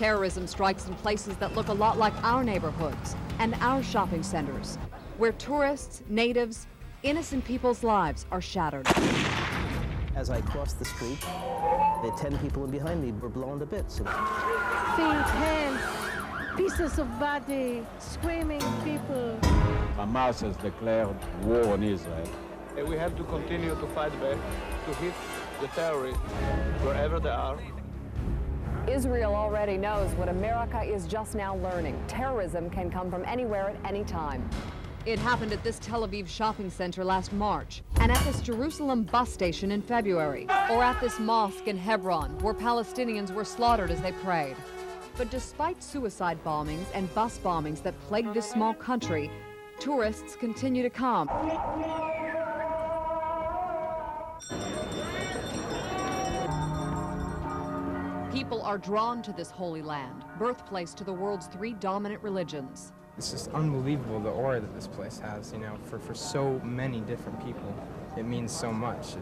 Terrorism strikes in places that look a lot like our neighborhoods and our shopping centers, where tourists, natives, innocent people's lives are shattered. As I crossed the street, the 10 people behind me were blown to bits. Seeing hands, pieces of body, screaming people. Hamas has declared war on Israel. We have to continue to fight back, to hit the terrorists wherever they are. Israel already knows what America is just now learning. Terrorism can come from anywhere at any time. It happened at this Tel Aviv shopping center last March, and at this Jerusalem bus station in February, or at this mosque in Hebron, where Palestinians were slaughtered as they prayed. But despite suicide bombings and bus bombings that plagued this small country, tourists continue to come. People are drawn to this holy land, birthplace to the world's 3 dominant religions. It's just unbelievable, the aura that this place has, you know, for so many different people. It means so much.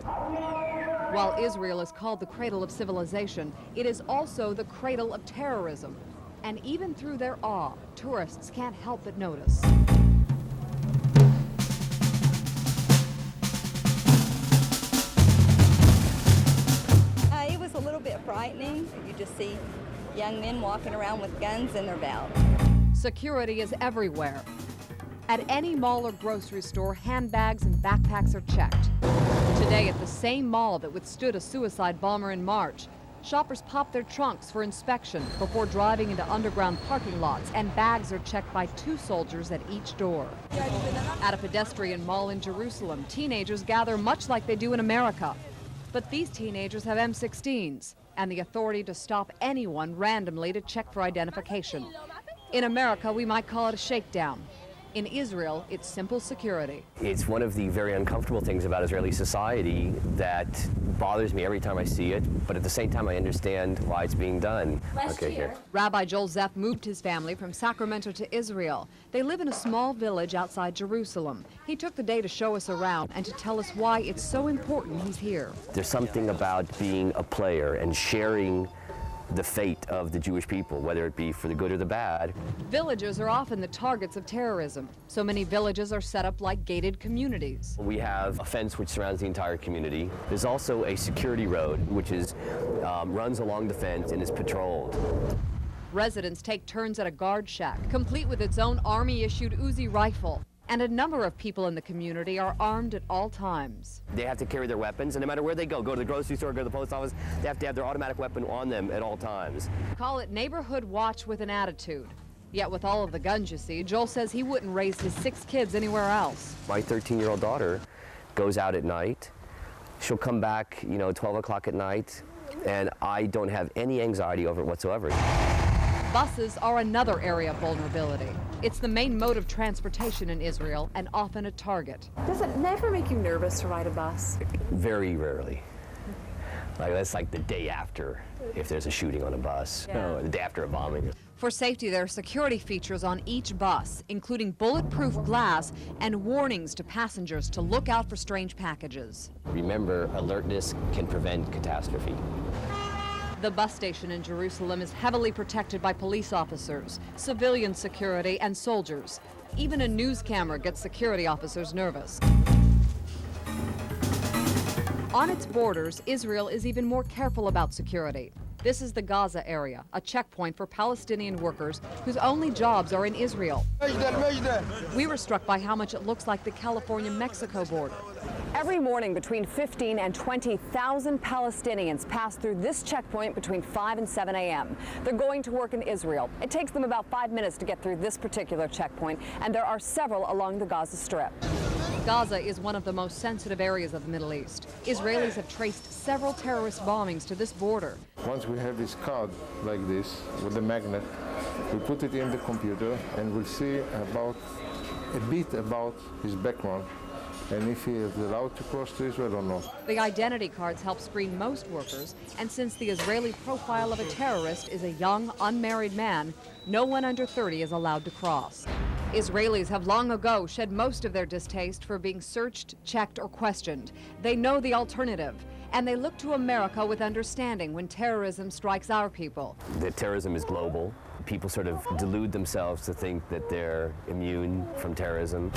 While Israel is called the cradle of civilization, it is also the cradle of terrorism. And even through their awe, tourists can't help but notice. It was a little bit frightening. You just see young men walking around with guns in their belt. Security is everywhere. At any mall or grocery store, handbags and backpacks are checked. Today, at the same mall that withstood a suicide bomber in March, shoppers pop their trunks for inspection before driving into underground parking lots, and bags are checked by 2 soldiers at each door. At a pedestrian mall in Jerusalem, teenagers gather much like they do in America. But these teenagers have M16s and the authority to stop anyone randomly to check for identification. In America, we might call it a shakedown. In Israel, it's simple security. It's one of the very uncomfortable things about Israeli society that bothers me every time I see it, but at the same time I understand why it's being done. Here. Rabbi Joel Zeff moved his family from Sacramento to Israel. They live in a small village outside Jerusalem. He took the day to show us around and to tell us why it's so important he's here. There's something about being a player and sharing the fate of the Jewish people, whether it be for the good or the bad. Villages are often the targets of terrorism. So many villages are set up like gated communities. We have a fence which surrounds the entire community. There's also a security road which runs along the fence and is patrolled. Residents take turns at a guard shack, complete with its own Army-issued Uzi rifle. And a number of people in the community are armed at all times. They have to carry their weapons, and no matter where they go to the grocery store, go to the post office, they have to have their automatic weapon on them at all times. Call it neighborhood watch with an attitude. Yet with all of the guns you see, Joel says he wouldn't raise his 6 kids anywhere else. My 13-year-old daughter goes out at night. She'll come back, 12 o'clock at night, and I don't have any anxiety over it whatsoever. Buses are another area of vulnerability. It's the main mode of transportation in Israel and often a target. Does it never make you nervous to ride a bus? Very rarely. That's like the day after, if there's a shooting on a bus, the day after a bombing. For safety, there are security features on each bus, including bulletproof glass and warnings to passengers to look out for strange packages. Remember, alertness can prevent catastrophe. The bus station in Jerusalem is heavily protected by police officers, civilian security, and soldiers. Even a news camera gets security officers nervous. On its borders, Israel is even more careful about security. This is the Gaza area, a checkpoint for Palestinian workers whose only jobs are in Israel. We were struck by how much it looks like the California-Mexico border. Every morning, between 15 and 20,000 Palestinians pass through this checkpoint between 5 and 7 a.m. They're going to work in Israel. It takes them about 5 minutes to get through this particular checkpoint, and there are several along the Gaza Strip. Gaza is one of the most sensitive areas of the Middle East. Israelis have traced several terrorist bombings to this border. Once we have this card like this with a magnet, we put it in the computer and we'll see a bit about his background and if he is allowed to cross to Israel or not. The identity cards help screen most workers, and since the Israeli profile of a terrorist is a young, unmarried man, no one under 30 is allowed to cross. Israelis have long ago shed most of their distaste for being searched, checked, or questioned. They know the alternative, And they look to America with understanding when terrorism strikes our people. That terrorism is global. People sort of delude themselves to think that they're immune from terrorism.